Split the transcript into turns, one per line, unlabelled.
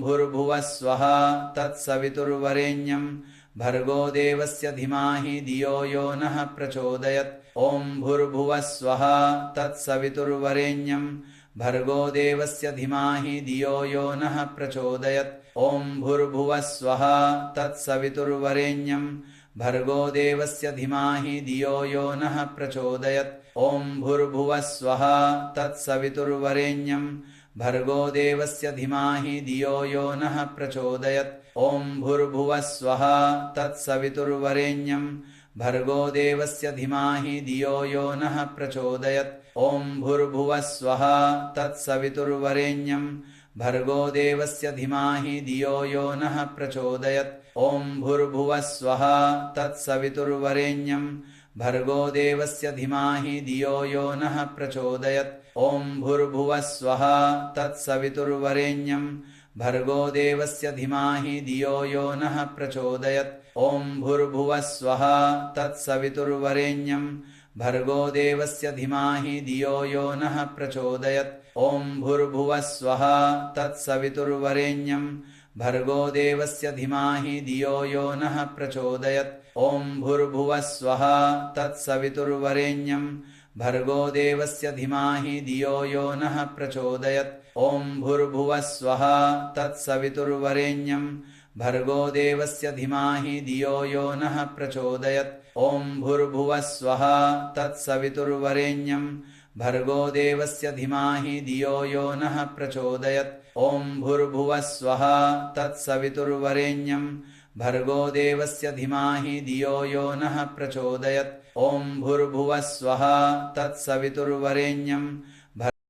भूर्भुवः स्वः तत्सवितुर्वरेण्यं भर्गो देवस्य धीमहि धियो यो नः प्रचोदयात्। ॐ भूर्भुवः स्वः तत्सवितुर्वरेण्यं भर्गो देवस्य धीमहि धियो यो नः प्रचोदयात्। ॐ भूर्भुवः स्वः तत्सवितुर्वरेण्यं भर्गो देवस्य धीमहि धियो यो नः प्रचोदयात्। ॐ भूर्भुवः स्वः तत्सवितुर्वरेण्यं भर्गो देवस्य धीमहि धियो यो नः प्रचोदयात्। ॐ भूर्भुवः स्वः तत्सवितुर्वरेण्यं भर्गो देवस्य धीमहि धियो यो नः प्रचोदयात्। ॐ भूर्भुवः स्वः तत्सवितुर्वरेण्यं भर्गो देवस्य धीमहि धियो यो नः प्रचोदयात्। ॐ भूर्भुवः स्वः तत्सवितुर्वरेण्यं भर्गो देवस्य धीमहि धियो यो नः प्रचोदयात्। ॐ भूर्भुवः स्वः तत्सवितुर्वरेण्यं भर्गो देवस्य धीमहि धियो यो नः प्रचोदयात्। ॐ भूर्भुवः स्वः तत्सवितुर्वरेण्यं भर्गो देवस्य धीमहि धियो यो नः प्रचोदयात्। ॐ भूर्भुवः स्वः तत्सवितुर्वरेण्यं भर्गो देवस्य धीमहि धियो यो नः प्रचोदयात्। ॐ भूर्भुवः स्वः तत्सवितुर्वरेण्यं भर्गो देवस्य धीमहि धियो यो नः प्रचोदयात्। ॐ भूर्भुवः स्वः तत्सवितुर्वरेण्यं भर्गो देवस्य धीमहि धियो यो नः प्रचोदयात्। ॐ भूर्भुवः स्वः तत्सवितुर्वरेण्यं भर्गो देवस्य धीमहि धियो यो नः प्रचोदयात्। ॐ भूर्भुवः स्वः तत्सवितुर्वरेण्यं भर्गो देवस्य धीमहि धियो यो नः प्रचोदयात्। ॐ भूर्भुवः स्वः तत्सवितुर्वरेण्यं